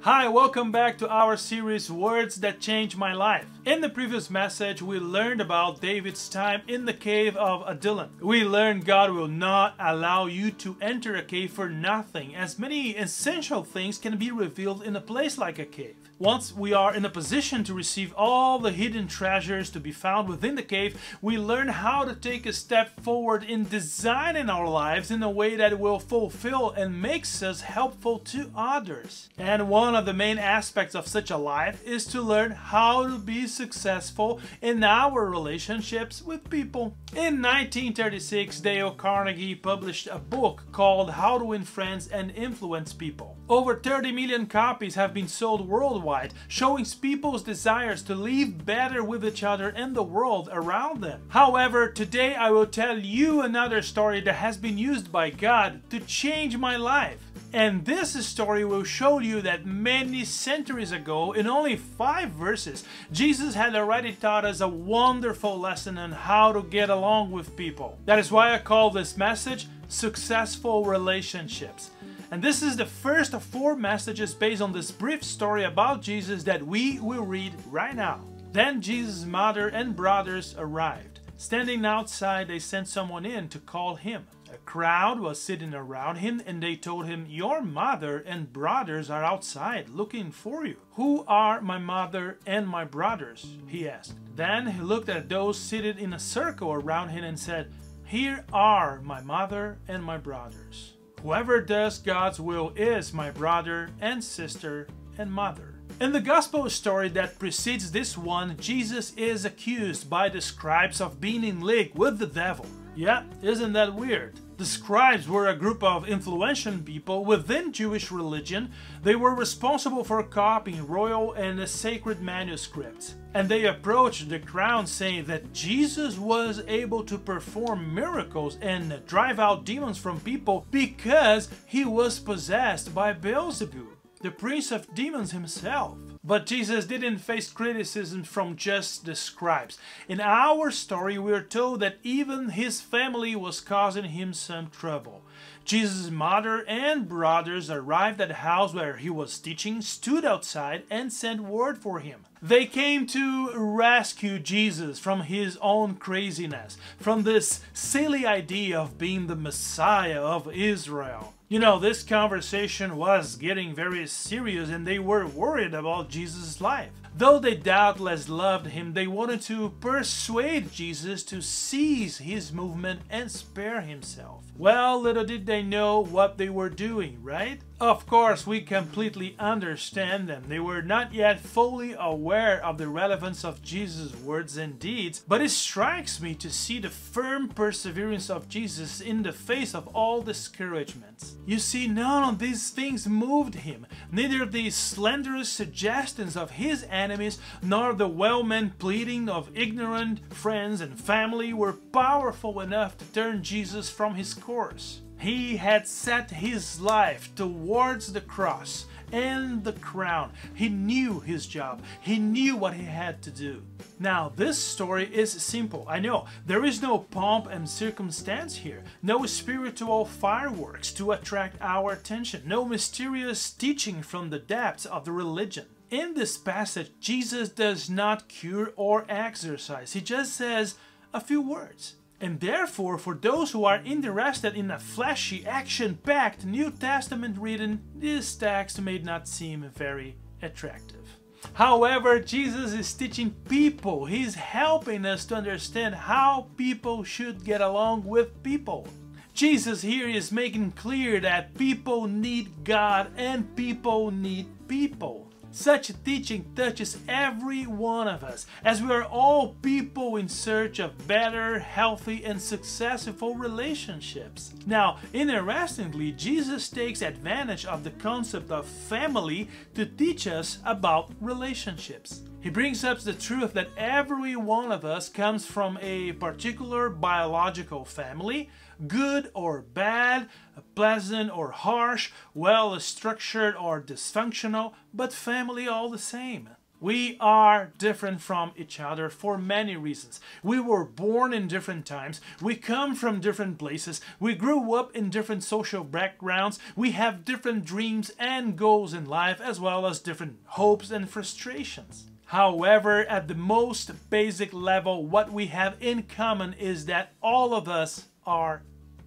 Hi, welcome back to our series Words That Changed My Life. In the previous message, we learned about David's time in the cave of Adullam. We learned God will not allow you to enter a cave for nothing, as many essential things can be revealed in a place like a cave. Once we are in a position to receive all the hidden treasures to be found within the cave, we learn how to take a step forward in designing our lives in a way that will fulfill and makes us helpful to others. And one of the main aspects of such a life is to learn how to be successful in our relationships with people. In 1936, Dale Carnegie published a book called How to Win Friends and Influence People. Over 30 million copies have been sold worldwide, showing people's desires to live better with each other and the world around them. However, today I will tell you another story that has been used by God to change my life. And this story will show you that many centuries ago, in only 5 verses, Jesus had already taught us a wonderful lesson on how to get along with people. That is why I call this message Successful Relationships. And this is the first of 4 messages based on this brief story about Jesus that we will read right now. Then Jesus' mother and brothers arrived. Standing outside, they sent someone in to call him. A crowd was sitting around him, and they told him, "Your mother and brothers are outside looking for you." "Who are my mother and my brothers?" he asked. Then he looked at those seated in a circle around him and said, "Here are my mother and my brothers. Whoever does God's will is my brother and sister and mother." In the gospel story that precedes this one, Jesus is accused by the scribes of being in league with the devil. Yeah, isn't that weird? The scribes were a group of influential people within Jewish religion. They were responsible for copying royal and sacred manuscripts. And they approached the crowd saying that Jesus was able to perform miracles and drive out demons from people because he was possessed by Beelzebub, the prince of demons himself. But Jesus didn't face criticism from just the scribes. In our story, we are told that even his family was causing him some trouble. Jesus' mother and brothers arrived at the house where he was teaching, stood outside, and sent word for him. They came to rescue Jesus from his own craziness, from this silly idea of being the Messiah of Israel. You know, this conversation was getting very serious, and they were worried about Jesus' life. Though they doubtless loved him, they wanted to persuade Jesus to cease his movement and spare himself. Well, little did they know what they were doing, right? Of course, we completely understand them. They were not yet fully aware of the relevance of Jesus' words and deeds, but it strikes me to see the firm perseverance of Jesus in the face of all discouragements. You see, none of these things moved him, neither the slanderous suggestions of his enemies nor the well-meant pleading of ignorant friends and family were powerful enough to turn Jesus from his course. He had set his life towards the cross and the crown. He knew his job. He knew what he had to do. Now, this story is simple. I know there is no pomp and circumstance here, no spiritual fireworks to attract our attention, no mysterious teaching from the depths of the religion. In this passage, Jesus does not cure or exorcise. He just says a few words. And therefore, for those who are interested in a flashy, action-packed New Testament reading, this text may not seem very attractive. However, Jesus is teaching people. He's helping us to understand how people should get along with people. Jesus here is making clear that people need God and people need people. Such teaching touches every one of us, as we are all people in search of better, healthy, and successful relationships. Now, interestingly, Jesus takes advantage of the concept of family to teach us about relationships. He brings up the truth that every one of us comes from a particular biological family, good or bad, pleasant or harsh, well-structured or dysfunctional, but family all the same. We are different from each other for many reasons. We were born in different times. We come from different places. We grew up in different social backgrounds. We have different dreams and goals in life, as well as different hopes and frustrations. However, at the most basic level, what we have in common is that all of us are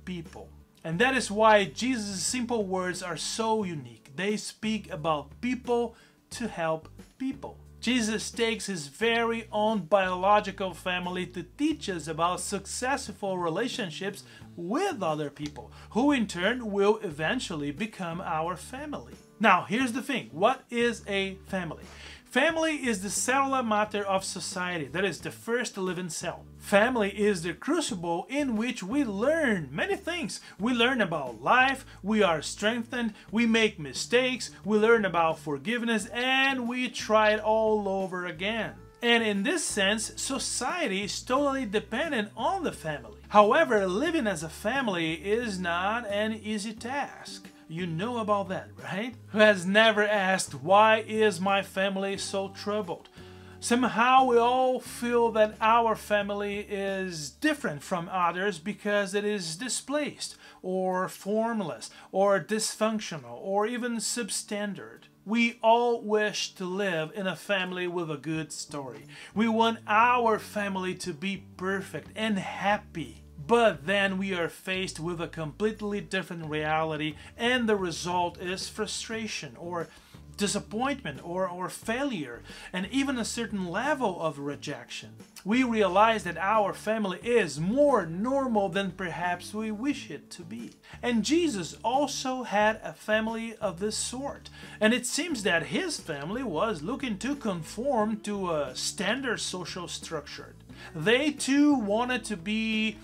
people. And that is why Jesus' simple words are so unique. They speak about people to help people. Jesus takes his very own biological family to teach us about successful relationships with other people, who in turn will eventually become our family. Now, here's the thing. What is a family? Family is the cellular matter of society, that is the first living cell. Family is the crucible in which we learn many things. We learn about life, we are strengthened, we make mistakes, we learn about forgiveness, and we try it all over again. And in this sense, society is totally dependent on the family. However, living as a family is not an easy task. You know about that, right? Who has never asked, why is my family so troubled? Somehow we all feel that our family is different from others because it is displaced, or formless, or dysfunctional, or even substandard. We all wish to live in a family with a good story. We want our family to be perfect and happy. But then we are faced with a completely different reality, and the result is frustration or disappointment or failure, and even a certain level of rejection. We realize that our family is more normal than perhaps we wish it to be. And Jesus also had a family of this sort, and it seems that his family was looking to conform to a standard social structure. They too wanted to be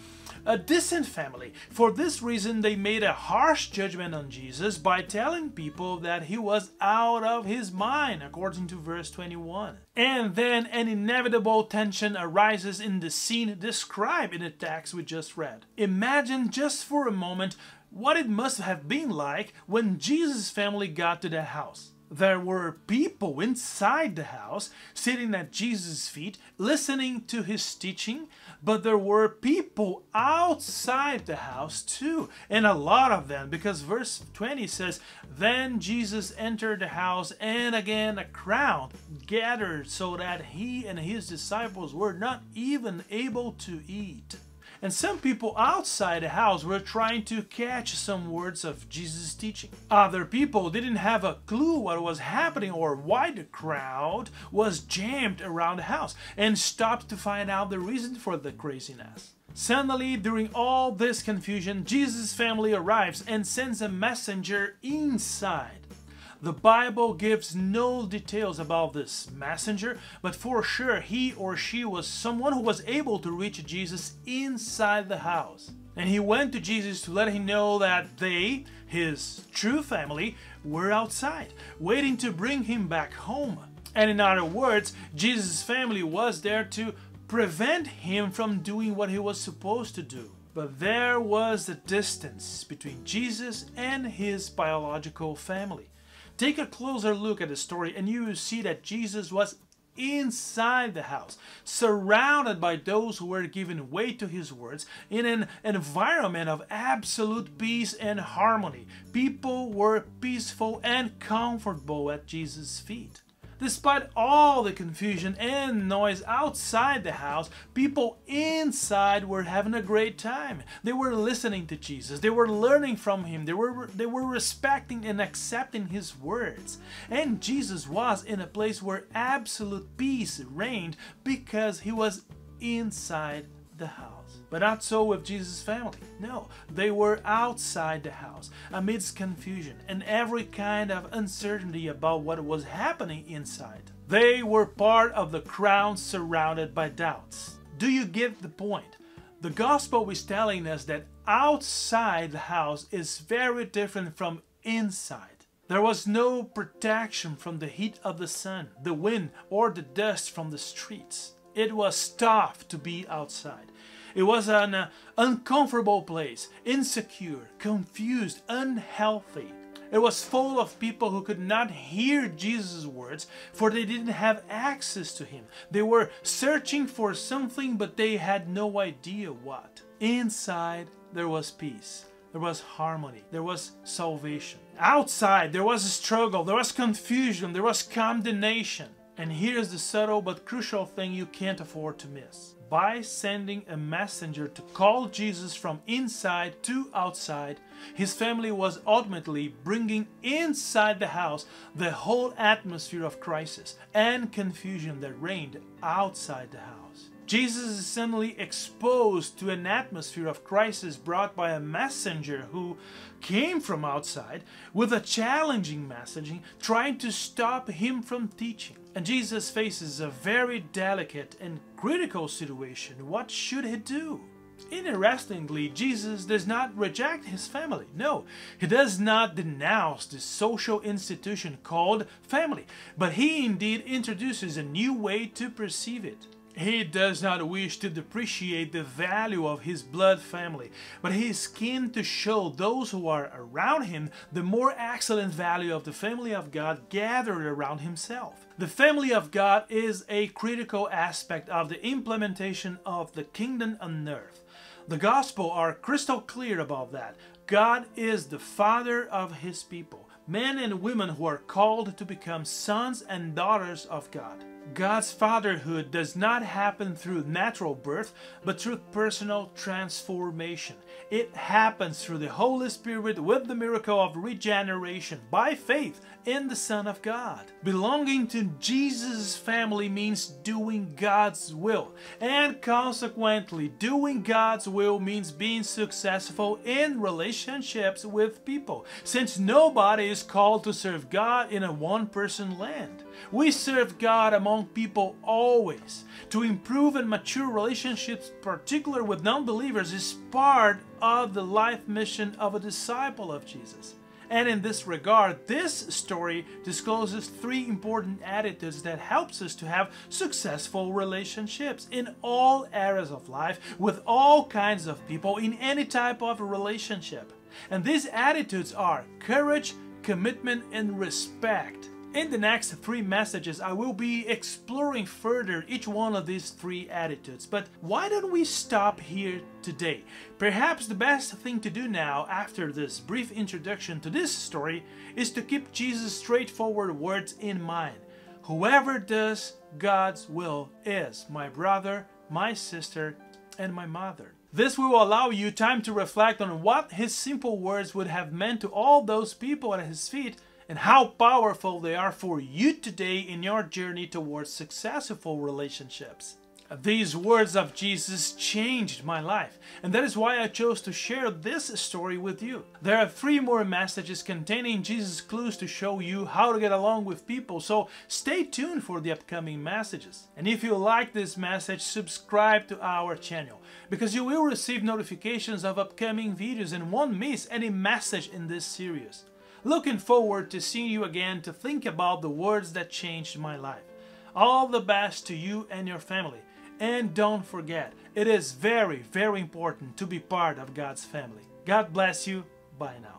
a decent family. For this reason, they made a harsh judgment on Jesus by telling people that he was out of his mind, according to verse 21. And then an inevitable tension arises in the scene described in the text we just read. Imagine just for a moment what it must have been like when Jesus' family got to the house. There were people inside the house, sitting at Jesus' feet, listening to his teaching, but there were people outside the house too, and a lot of them, because verse 20 says, "Then Jesus entered the house, and again a crowd gathered so that he and his disciples were not even able to eat." And some people outside the house were trying to catch some words of Jesus' teaching. Other people didn't have a clue what was happening or why the crowd was jammed around the house and stopped to find out the reason for the craziness. Suddenly, during all this confusion, Jesus' family arrives and sends a messenger inside. The Bible gives no details about this messenger, but for sure he or she was someone who was able to reach Jesus inside the house. And he went to Jesus to let him know that they, his true family, were outside, waiting to bring him back home. And in other words, Jesus' family was there to prevent him from doing what he was supposed to do. But there was a distance between Jesus and his biological family. Take a closer look at the story and you will see that Jesus was inside the house, surrounded by those who were giving way to his words in an environment of absolute peace and harmony. People were peaceful and comfortable at Jesus' feet. Despite all the confusion and noise outside the house, people inside were having a great time. They were listening to Jesus. They were learning from him. They were respecting and accepting his words. And Jesus was in a place where absolute peace reigned because he was inside the house. But not so with Jesus' family. No, they were outside the house, amidst confusion and every kind of uncertainty about what was happening inside. They were part of the crowd surrounded by doubts. Do you get the point? The gospel is telling us that outside the house is very different from inside. There was no protection from the heat of the sun, the wind, or the dust from the streets. It was tough to be outside. It was an uncomfortable place, insecure, confused, unhealthy. It was full of people who could not hear Jesus' words, for they didn't have access to him. They were searching for something, but they had no idea what. Inside, there was peace. There was harmony. There was salvation. Outside, there was a struggle. There was confusion. There was condemnation. And here's the subtle but crucial thing you can't afford to miss. By sending a messenger to call Jesus from inside to outside, his family was ultimately bringing inside the house the whole atmosphere of crisis and confusion that reigned outside the house. Jesus is suddenly exposed to an atmosphere of crisis brought by a messenger who came from outside with a challenging messaging, trying to stop him from teaching. And Jesus faces a very delicate and critical situation. What should he do? Interestingly, Jesus does not reject his family. No, he does not denounce the social institution called family, but he indeed introduces a new way to perceive it. He does not wish to depreciate the value of his blood family, but he is keen to show those who are around him the more excellent value of the family of God gathered around himself. The family of God is a critical aspect of the implementation of the kingdom on earth. The gospel are crystal clear about that. God is the father of his people, men and women who are called to become sons and daughters of God. God's fatherhood does not happen through natural birth, but through personal transformation. It happens through the Holy Spirit with the miracle of regeneration by faith in the Son of God. Belonging to Jesus' family means doing God's will, and consequently, doing God's will means being successful in relationships with people, since nobody is called to serve God in a one-person land. We serve God among people always. To improve and mature relationships, particularly with non-believers, is part of the life mission of a disciple of Jesus. And in this regard, this story discloses 3 important attitudes that helps us to have successful relationships in all areas of life, with all kinds of people, in any type of relationship. And these attitudes are courage, commitment, and respect. In the next 3 messages, I will be exploring further each one of these 3 attitudes. But why don't we stop here today? Perhaps the best thing to do now, after this brief introduction to this story, is to keep Jesus' straightforward words in mind. Whoever does God's will is my brother, my sister, and my mother. This will allow you time to reflect on what his simple words would have meant to all those people at his feet, and how powerful they are for you today in your journey towards successful relationships. These words of Jesus changed my life, and that is why I chose to share this story with you. There are 3 more messages containing Jesus' clues to show you how to get along with people, so stay tuned for the upcoming messages. And if you like this message, subscribe to our channel, because you will receive notifications of upcoming videos and won't miss any message in this series. Looking forward to seeing you again to think about the words that changed my life. All the best to you and your family. And don't forget, it is very, very important to be part of God's family. God bless you. Bye now.